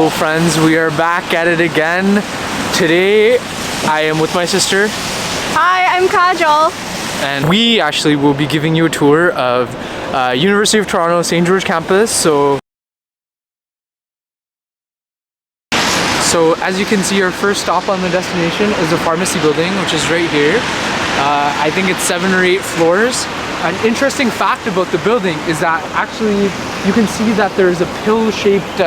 Hello friends, we are back at it again. Today I am with my sister. Hi, I'm Kajal. And we actually will be giving you a tour of University of Toronto St. George campus. So as you can see, our first stop on the destination is the pharmacy building, which is right here. I think it's 7 or 8 floors. An interesting fact about the building is that actually you can see that there's a pill-shaped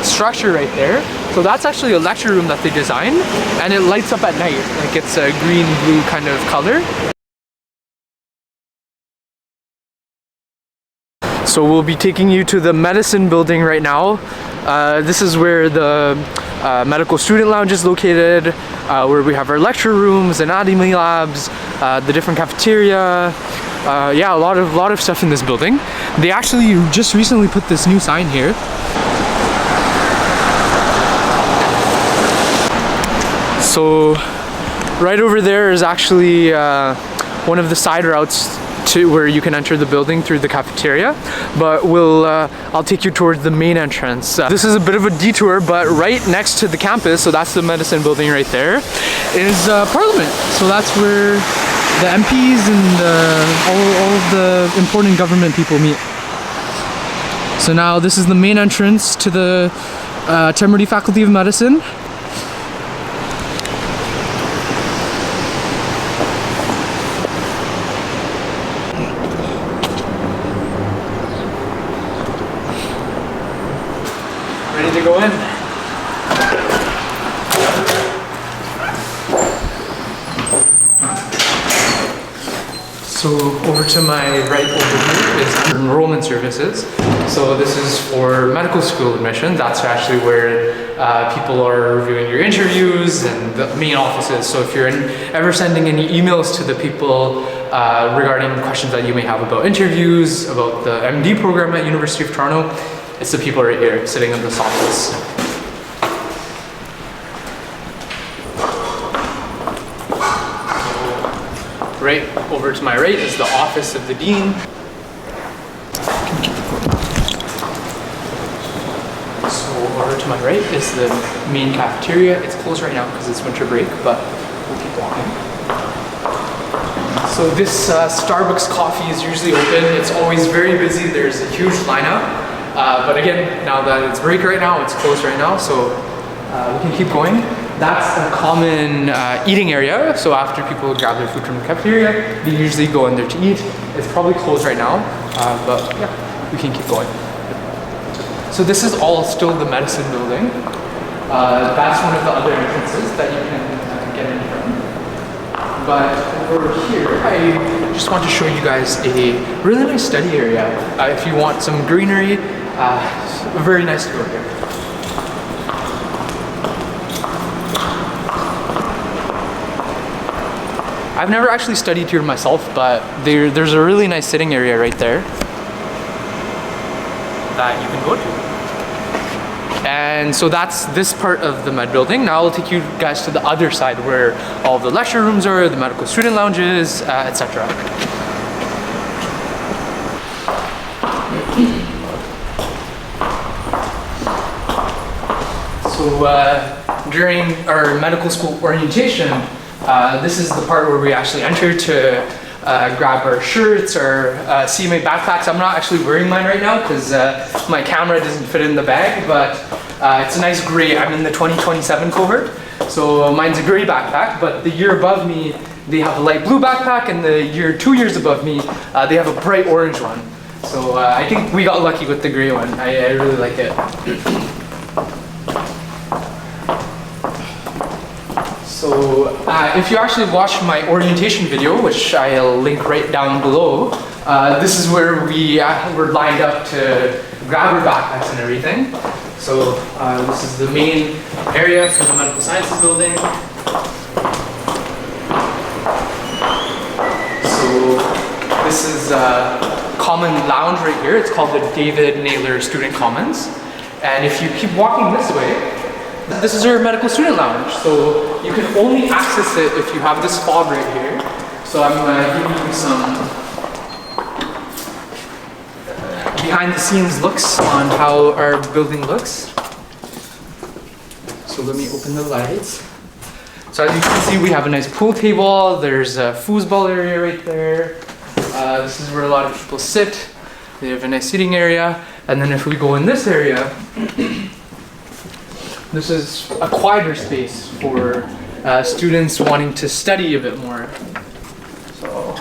structure right there. So that's actually a lecture room that they designed, and it lights up at night. Like it's a green-blue kind of color. So we'll be taking you to the medicine building right now. This is where the medical student lounge is located, where we have our lecture rooms, anatomy labs, the different cafeteria. Yeah, a lot of stuff in this building. They actually just recently put this new sign here. So right over there is actually one of the side routes to where you can enter the building through the cafeteria, but I'll take you towards the main entrance. This is a bit of a detour, but right next to the campus, so that's the medicine building right there, is Parliament. So that's where the MPs and all of the important government people meet. So now this is the main entrance to the Temerty Faculty of Medicine. Ready to go in? So over to my right over here is enrollment services. So this is for medical school admission. That's actually where people are reviewing your interviews and the main offices. So if you're ever sending any emails to the people regarding questions that you may have about interviews, about the MD program at University of Toronto, it's the people right here sitting in this office. Right over to my right is the office of the dean. So over to my right is the main cafeteria. It's closed right now because it's winter break, but we'll keep walking. So this Starbucks coffee is usually open. It's always very busy. There's a huge lineup. But again, now that it's break right now, it's closed right now, so we can keep going. That's a common eating area, so after people grab their food from the cafeteria, they usually go in there to eat. It's probably closed right now, but yeah, we can keep going. So this is all still the medicine building. That's one of the other entrances that you can get in from. But over here, I just want to show you guys a really nice study area. If you want some greenery, very nice to go here. I've never actually studied here myself, but there's a really nice sitting area right there that you can go to. And so that's this part of the med building. Now I'll take you guys to the other side where all the lecture rooms are, the medical student lounges, etc. So during our medical school orientation, this is the part where we actually enter to grab our shirts or CMA backpacks. I'm not actually wearing mine right now because my camera doesn't fit in the bag, but it's a nice gray. I'm in the 2027 cohort, so mine's a gray backpack, but the year above me, they have a light blue backpack, and the year 2 years above me, they have a bright orange one. So I think we got lucky with the gray one. I really like it. So if you actually watch my orientation video, which I'll link right down below, this is where we were lined up to grab our backpacks and everything. So this is the main area for the medical sciences building. So this is a common lounge right here. It's called the David Naylor Student Commons. And if you keep walking this way, this is our medical student lounge. So you can only access it if you have this fob right here. So I'm giving you some behind the scenes looks on how our building looks. So let me open the lights. So as you can see, we have a nice pool table. There's a foosball area right there. This is where a lot of people sit. They have a nice seating area. And then if we go in this area, this is a quieter space for students wanting to study a bit more. So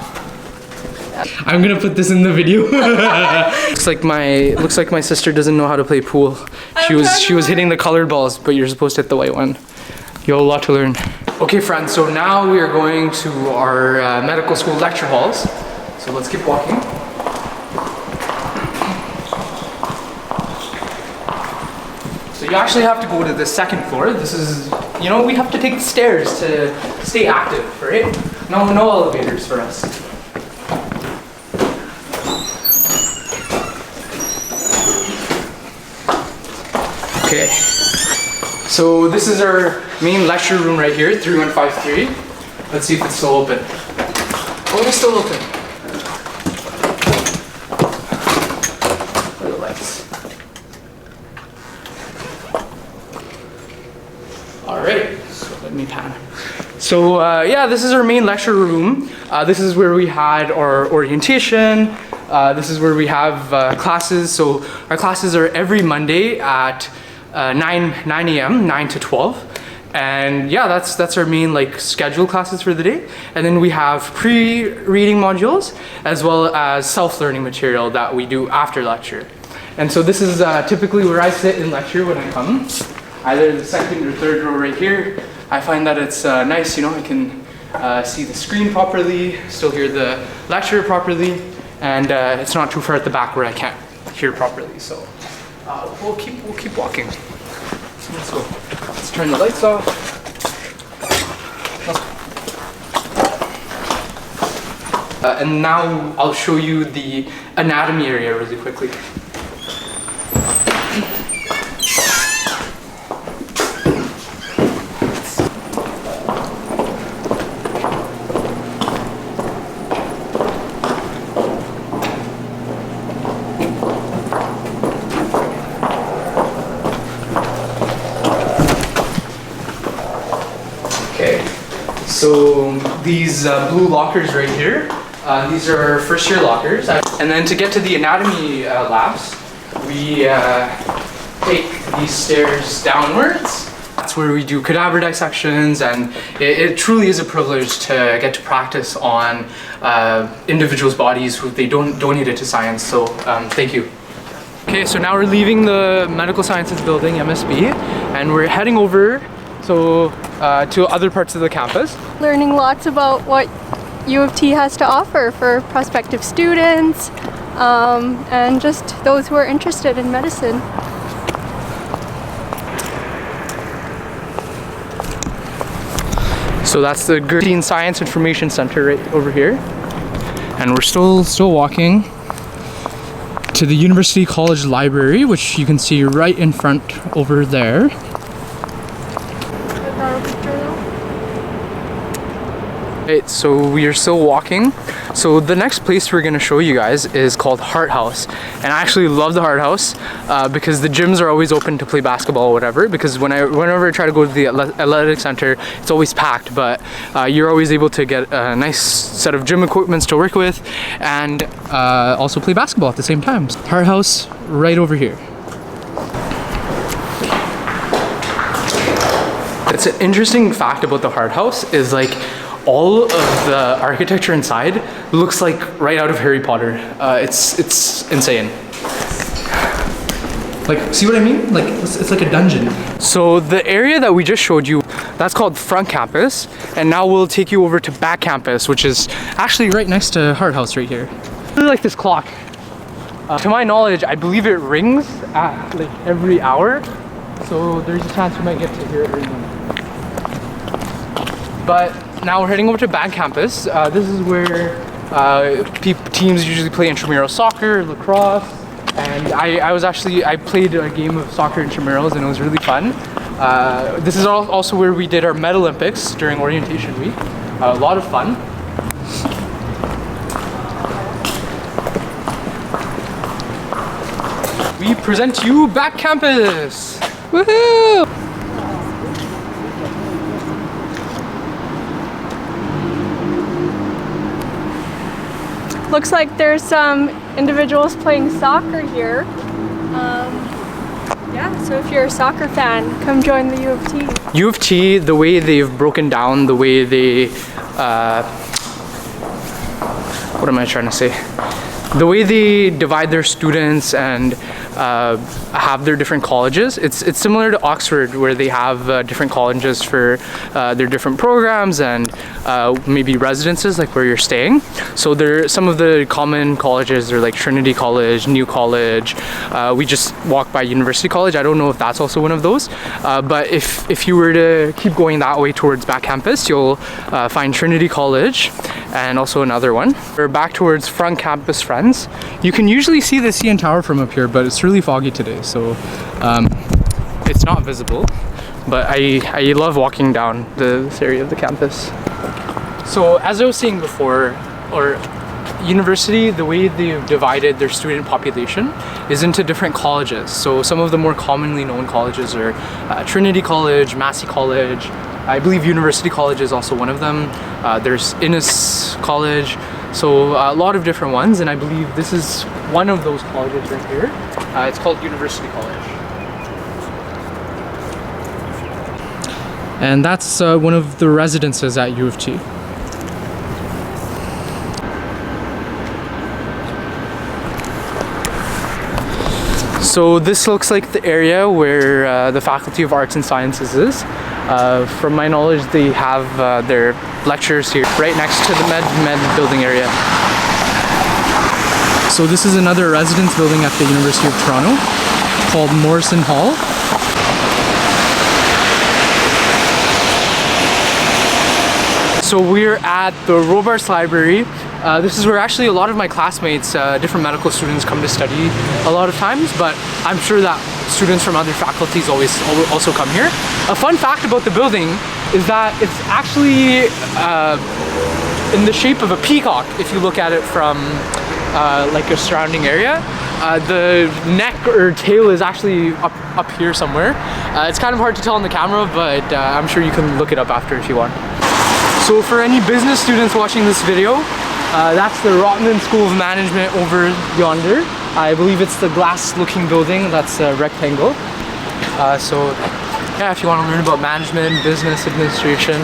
I'm gonna put this in the video. looks like my sister doesn't know how to play pool. She was hitting the colored balls, but you're supposed to hit the white one. You have a lot to learn. Okay, friends. So now we are going to our medical school lecture halls. So let's keep walking. So you actually have to go to the second floor. This is, you know, we have to take the stairs to stay active, right? No elevators for us. Okay. So this is our main lecture room right here, 3153. Let's see if it's still open. Oh, it's still open. Where are the lights? All right, so let me pan. So yeah, this is our main lecture room. This is where we had our orientation. This is where we have classes. So our classes are every Monday at 9 a.m., 9 to 12. And yeah, that's our main like scheduled classes for the day. And then we have pre-reading modules as well as self-learning material that we do after lecture. And so this is typically where I sit in lecture when I come, either the second or third row right here. I find that it's nice, you know, I can see the screen properly, still hear the lecture properly, and it's not too far at the back where I can't hear properly. So we'll keep walking. Let's go. Let's turn the lights off. And now I'll show you the anatomy area really quickly. So these blue lockers right here, these are first year lockers. And then to get to the anatomy labs, we take these stairs downwards. That's where we do cadaver dissections, and it truly is a privilege to get to practice on individuals' bodies who they donated to science. So thank you. Okay, so now we're leaving the Medical Sciences Building, MSB, and we're heading over to other parts of the campus. Learning lots about what U of T has to offer for prospective students and just those who are interested in medicine. So that's the Gerstein Science Information Center right over here. And we're still walking to the University College Library, which you can see right in front over there. Right, so we are still walking. So the next place we're going to show you guys is called Hart House, and I actually love the Hart House because the gyms are always open to play basketball or whatever, because whenever I try to go to the athletic center, it's always packed, but you're always able to get a nice set of gym equipments to work with and also play basketball at the same time. Hart House right over here. It's an interesting fact about the Hart House is like all of the architecture inside looks like right out of Harry Potter. It's insane. Like, see what I mean? Like, it's like a dungeon. So the area that we just showed you, that's called front campus, and now we'll take you over to back campus, which is actually right next to Hart House right here. I really like this clock. To my knowledge, I believe it rings at like every hour, so there's a chance we might get to hear it ringing. But now we're heading over to back campus. This is where teams usually play intramural soccer, lacrosse, and I played a game of soccer intramurals, and it was really fun. This is also where we did our Med Olympics during orientation week. A lot of fun. We present to you back campus. Woohoo! looks like there's some individuals playing soccer here. Yeah, so if you're a soccer fan, come join the U of T. U of T, the way they've broken down, the way they, what am I trying to say? The way they divide their students and have their different colleges, it's similar to Oxford, where they have different colleges for their different programs and maybe residences, like where you're staying. So some of the common colleges are like Trinity College, New College. We just walked by University College. I don't know if that's also one of those. But if you were to keep going that way towards back campus, you'll find Trinity College and also another one. We're back towards front campus, friends. You can usually see the CN Tower from up here, but it's really foggy today, so it's not visible. But I love walking down this area of the campus. So as I was saying before, university, the way they've divided their student population is into different colleges. So some of the more commonly known colleges are Trinity College, Massey College. I believe University College is also one of them. There's Innis College. So a lot of different ones, and I believe this is one of those colleges right here. It's called University College. And that's one of the residences at U of T. So this looks like the area where the Faculty of Arts and Sciences is. From my knowledge, they have their lectures here right next to the med building area. So this is another residence building at the University of Toronto called Morrison Hall. So we're at the Robart Library. This is where actually a lot of my classmates, different medical students, come to study a lot of times, but I'm sure that students from other faculties also come here. A fun fact about the building is that it's actually in the shape of a peacock if you look at it from like a surrounding area. The neck or tail is actually up here somewhere. It's kind of hard to tell on the camera, but I'm sure you can look it up after if you want. So for any business students watching this video, that's the Rotman School of Management over yonder. I believe it's the glass looking building that's a rectangle. So yeah, if you want to learn about management, business administration,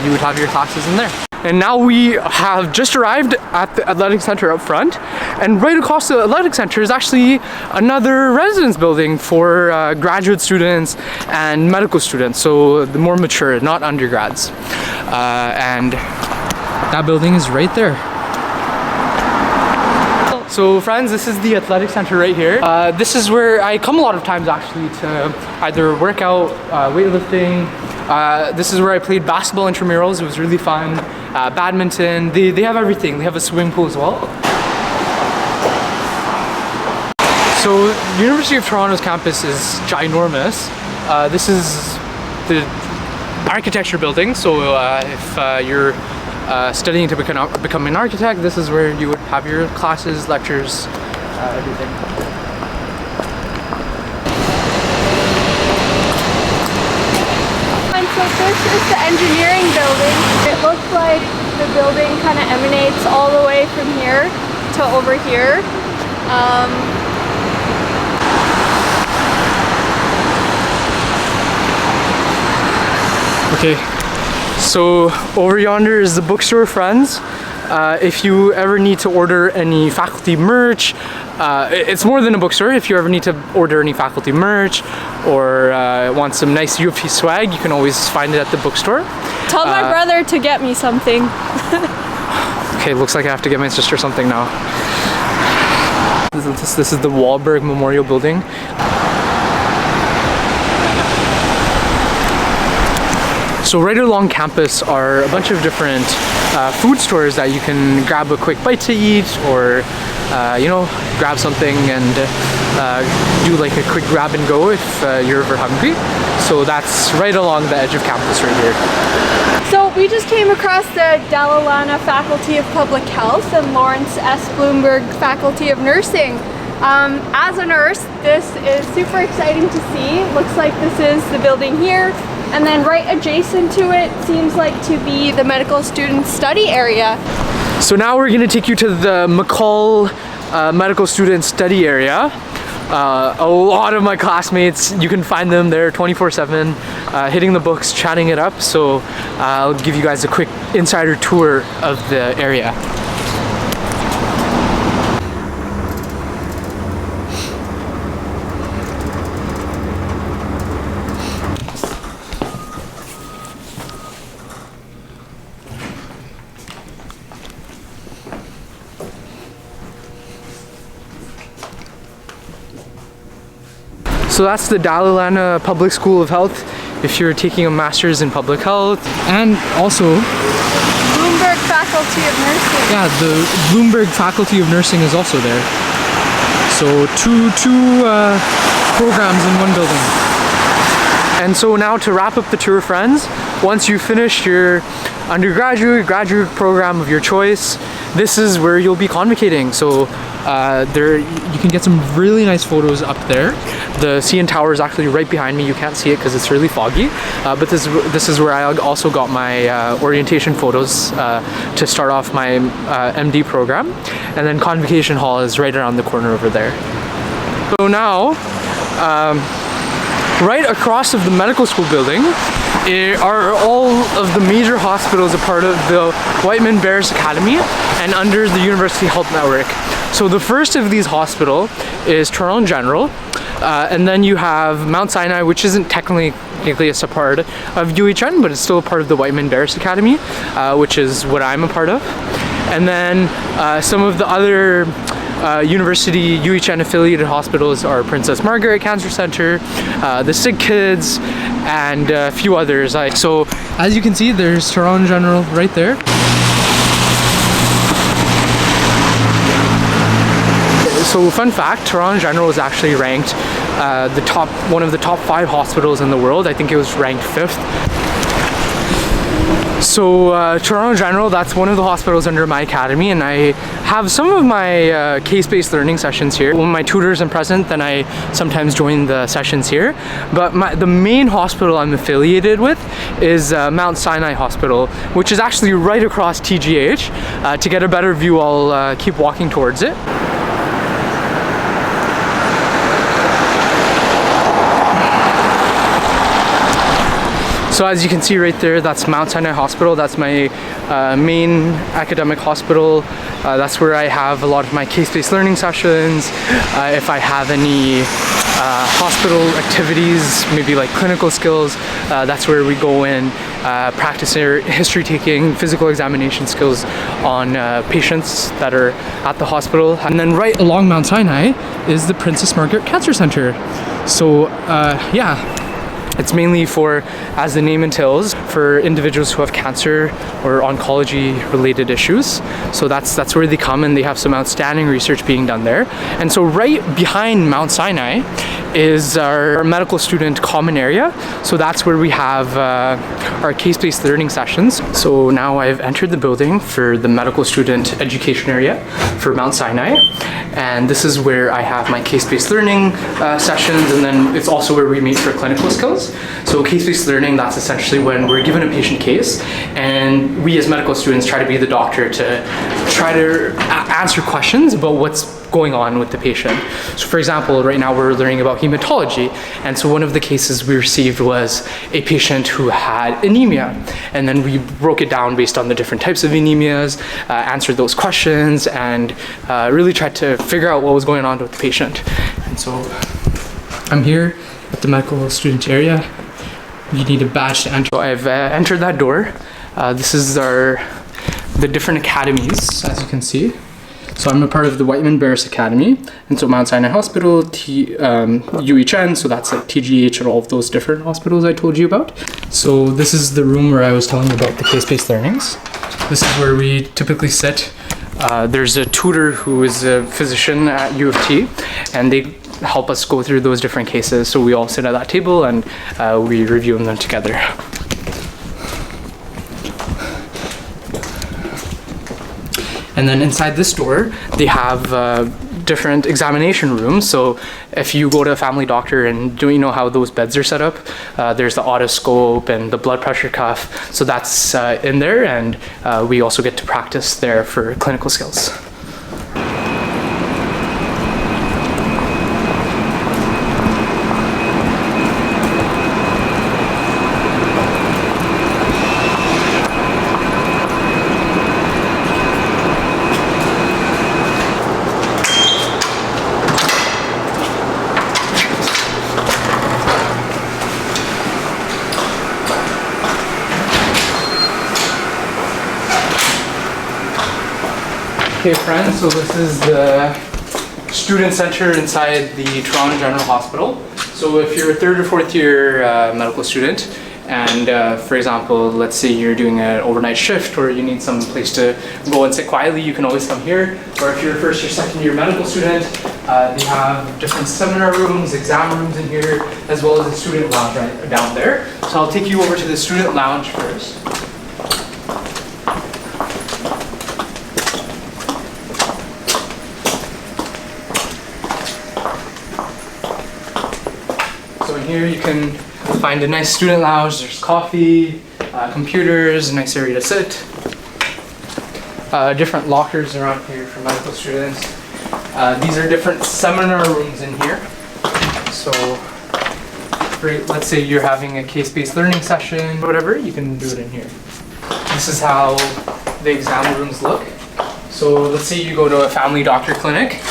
you would have your classes in there. And now we have just arrived at the athletic center up front, and right across the athletic center is actually another residence building for graduate students and medical students, so the more mature, not undergrads. And that building is right there. So friends, this is the athletic center right here. This is where I come a lot of times actually to either work out, weightlifting. This is where I played basketball intramurals. It was really fun. Badminton, they have everything. They have a swimming pool as well. So University of Toronto's campus is ginormous. This is the architecture building. So if you're studying to become an architect, this is where you would have your classes, lectures, everything. And so this is the engineering building. It looks like the building kind of emanates all the way from here to over here. Okay, so over yonder is the bookstore, friends. If you ever need to order any faculty merch, it's more than a bookstore. If you ever need to order any faculty merch or want some nice UofT swag, you can always find it at the bookstore. Tell my brother to get me something. Okay, looks like I have to get my sister something now. This is the Wallberg Memorial Building. So right along campus are a bunch of different food stores that you can grab a quick bite to eat, or you know, grab something and do like a quick grab and go if you're ever hungry. So that's right along the edge of campus right here. So we just came across the Dalla Lana Faculty of Public Health and Lawrence S. Bloomberg Faculty of Nursing. As a nurse, this is super exciting to see. Looks like this is the building here. And then right adjacent to it seems like to be the medical student study area. So now we're gonna take you to the McCaul medical student study area. A lot of my classmates, you can find them there 24/7, hitting the books, chatting it up. So I'll give you guys a quick insider tour of the area. So that's the Dalla Public School of Health if you're taking a master's in public health. And also Bloomberg Faculty of Nursing. yeah, the Bloomberg Faculty of Nursing is also there. So two programs in one building. And so now to wrap up the tour, friends, once you finish your undergraduate, graduate program of your choice, this is where you'll be convocating. So there you can get some really nice photos up there. The CN Tower is actually right behind me. You can't see it because it's really foggy, but this is where I also got my orientation photos to start off my MD program, and then Convocation Hall is right around the corner over there. So now right across of the medical school building are all of the major hospitals a part of the Whitman Bears Academy and under the University Health Network. So the first of these hospital is Toronto General, and then you have Mount Sinai, which isn't technically a part of UHN, but it's still a part of the Whitman Bears Academy, which is what I'm a part of. And then some of the other university UHN affiliated hospitals are Princess Margaret Cancer Center, the Sick Kids, and a few others. So as you can see, there's Toronto General right there. So fun fact, Toronto General is actually ranked one of the top 5 hospitals in the world. I think it was ranked 5th. So Toronto General, that's one of the hospitals under my academy, and I have some of my case-based learning sessions here. When my tutor isn't present, then I sometimes join the sessions here. But the main hospital I'm affiliated with is Mount Sinai Hospital, which is actually right across TGH. To get a better view, I'll keep walking towards it. So as you can see right there, that's Mount Sinai Hospital. That's my main academic hospital. That's where I have a lot of my case-based learning sessions. If I have any hospital activities, maybe like clinical skills, that's where we go in, practice history taking, physical examination skills on patients that are at the hospital. And then right along Mount Sinai is the Princess Margaret Cancer Center. So yeah. It's mainly for, as the name entails, for individuals who have cancer or oncology related issues. So that's where they come, and they have some outstanding research being done there. And so right behind Mount Sinai is our medical student common area. So that's where we have our case-based learning sessions. So now I've entered the building for the medical student education area for Mount Sinai. And this is where I have my case-based learning sessions, and then it's also where we meet for clinical skills. So case-based learning, that's essentially when we're given a patient case, and we as medical students try to be the doctor to try to answer questions about what's going on with the patient. So for example, right now we're learning about hematology, and so one of the cases we received was a patient who had anemia, and then we broke it down based on the different types of anemias, answered those questions, and really tried to figure out what was going on with the patient. And so I'm here at the medical student area. You need a badge to enter. So I've entered that door. This is the different academies, as you can see. So I'm a part of the Whitman Bears Academy, and so Mount Sinai Hospital, UHN, so that's like TGH and all of those different hospitals I told you about. So this is the room where I was telling you about the case-based learnings. This is where we typically sit. There's a tutor who is a physician at UofT, and they help us go through those different cases. So we all sit at that table and we review them together. And then inside this door, they have different examination rooms. So if you go to a family doctor and don't you know how those beds are set up, there's the otoscope and the blood pressure cuff. So that's in there, and we also get to practice there for clinical skills. Okay friends, so this is the student center inside the Toronto General Hospital. So if you're a third or fourth year medical student, and for example, let's say you're doing an overnight shift or you need some place to go and sit quietly, you can always come here. Or if you're a first or second year medical student, they have different seminar rooms, exam rooms in here, as well as a student lounge right down there. So I'll take you over to the student lounge first. So in here you can find a nice student lounge. There's coffee, computers, a nice area to sit. Different lockers around here for medical students. These are different seminar rooms in here. So let's say you're having a case-based learning session, whatever, you can do it in here. This is how the exam rooms look. So let's say you go to a family doctor clinic.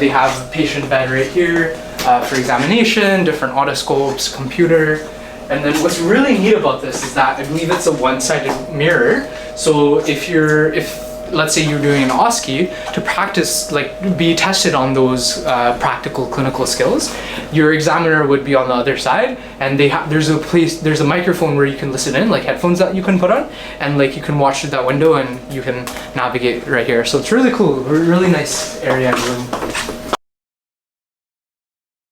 They have a patient bed right here. For examination, different otoscopes, computer. And then what's really neat about this is that I believe it's a one-sided mirror. So if let's say you're doing an OSCE, to practice, like be tested on those practical clinical skills, your examiner would be on the other side, and there's a microphone where you can listen in, like headphones that you can put on, and like you can watch through that window and you can navigate right here. So it's really cool, really nice area and room.